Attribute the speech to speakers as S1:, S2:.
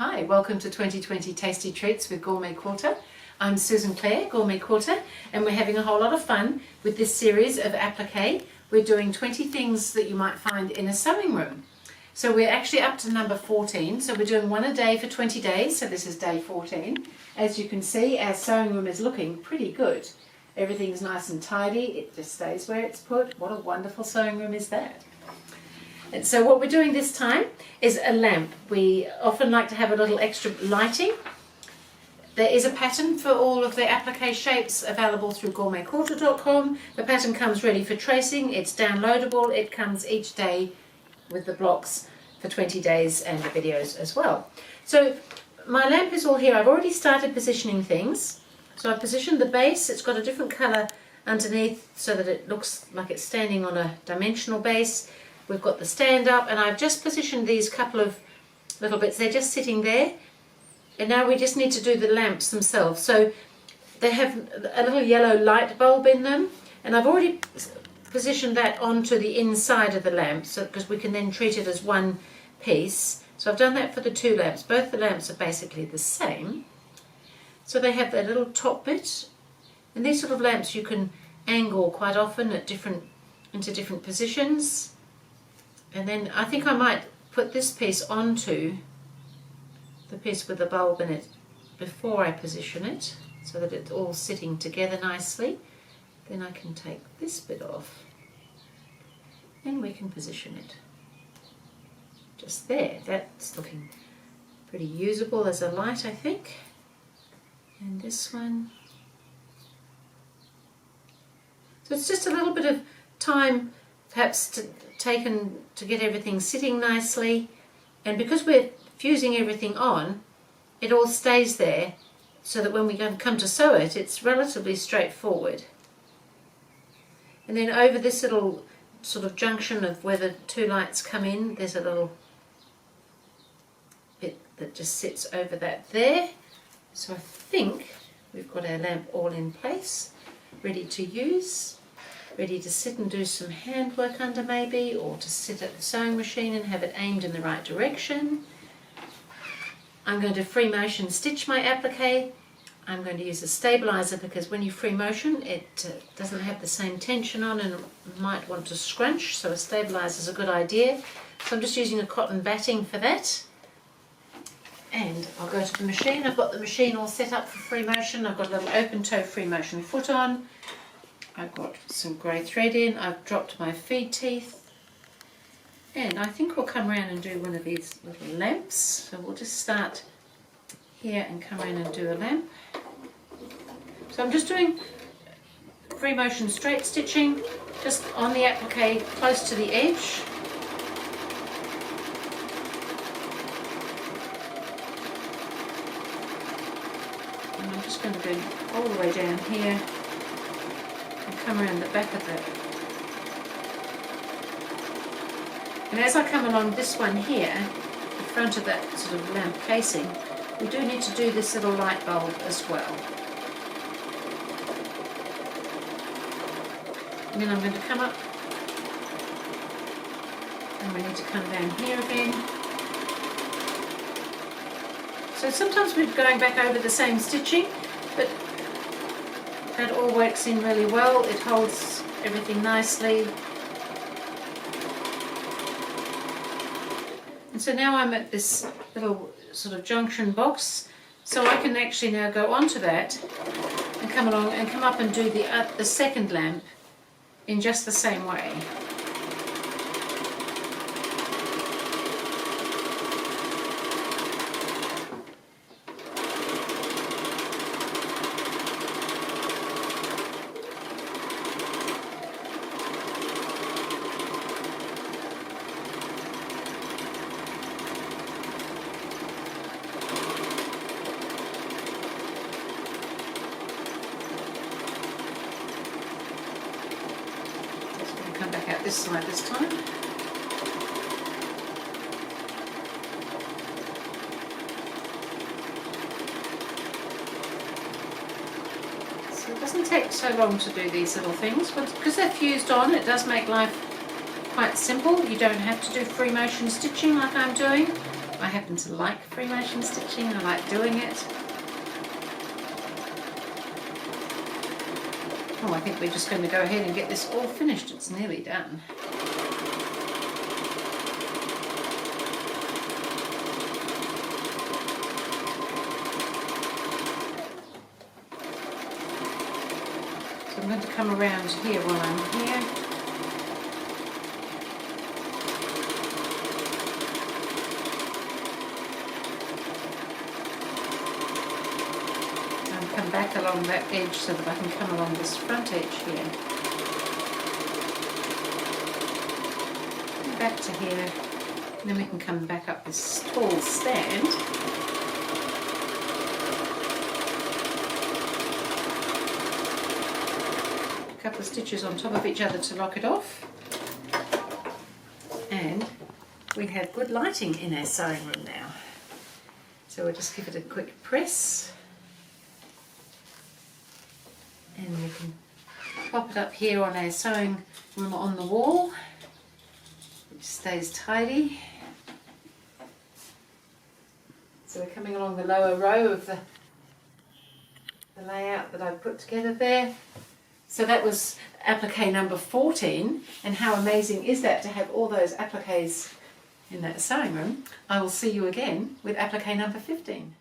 S1: Hi, welcome to 2020 Tasty Treats with GourmetQuilter. I'm Susan Clare, GourmetQuilter, and we're having a whole lot of fun with this series of applique. We're doing 20 things that you might find in a sewing room. So we're actually up to number 14, so we're doing one a day for 20 days, so this is day 14. As you can see, our sewing room is looking pretty good. Everything's nice and tidy, it just stays where it's put. What a wonderful sewing room is that? And so what we're doing this time is a lamp. We often like to have a little extra lighting. There is a pattern for all of the applique shapes available through GourmetQuilter.com. The pattern comes ready for tracing, it's downloadable, it comes each day with the blocks for 20 days and the videos as well. So my lamp is all here. I've already started positioning things. So I've positioned the base, it's got a different colour underneath so that it looks like it's standing on a dimensional base. We've got the stand up, and I've just positioned these couple of little bits. They're just sitting there, and now we just need to do the lamps themselves. So they have a little yellow light bulb in them, and I've already positioned that onto the inside of the lamp, so because we can then treat it as one piece. So I've done that for the two lamps. Both the lamps are basically the same. So they have their little top bit, and these sort of lamps you can angle quite often at into different positions. And then I think I might put this piece onto the piece with the bulb in it before I position it, so that it's all sitting together nicely. Then I can take this bit off and we can position it just there. That's looking pretty usable as a light, I think. And this one. So it's just a little bit of time perhaps taken to get everything sitting nicely, and because we're fusing everything on, it all stays there so that when we come to sew it, it's relatively straightforward. And then over this little sort of junction of where the two lights come in, there's a little bit that just sits over that there. So I think we've got our lamp all in place, ready to use. Ready to sit and do some handwork under maybe, or to sit at the sewing machine and have it aimed in the right direction. I'm going to free motion stitch my applique. I'm going to use a stabilizer because when you free motion it doesn't have the same tension on and might want to scrunch, so a stabilizer is a good idea. So I'm just using a cotton batting for that. And I'll go to the machine. I've got the machine all set up for free motion. I've got a little open toe free motion foot on. I've got some grey thread in, I've dropped my feed teeth, and I think we'll come around and do one of these little lamps. So we'll just start here and come around and do a lamp. So I'm just doing free motion straight stitching, just on the applique close to the edge. And I'm just going to go all the way down here. Come around the back of it. And as I come along this one here, the front of that sort of lamp casing, we do need to do this little light bulb as well. And then I'm going to come up, and we need to come down here again. So sometimes we're going back over the same stitching, but that all works in really well. It holds everything nicely. And so now I'm at this little sort of junction box, so I can actually now go onto that and come along and come up and do the second lamp in just the same way. Come back out this side this time. So it doesn't take so long to do these little things, but because they're fused on, it does make life quite simple. You don't have to do free motion stitching like I'm doing. I happen to like free motion stitching, I like doing it. Oh, I think we're just going to go ahead and get this all finished. It's nearly done. So I'm going to come around here while I'm here. Come back along that edge so that I can come along this front edge here. Back to here, and then we can come back up this tall stand. A couple of stitches on top of each other to lock it off. And we have good lighting in our sewing room now. So we'll just give it a quick press. And we can pop it up here on our sewing room on the wall, which stays tidy. So we're coming along the lower row of the layout that I've put together there. So that was applique number 14, and how amazing is that to have all those appliques in that sewing room. I will see you again with applique number 15.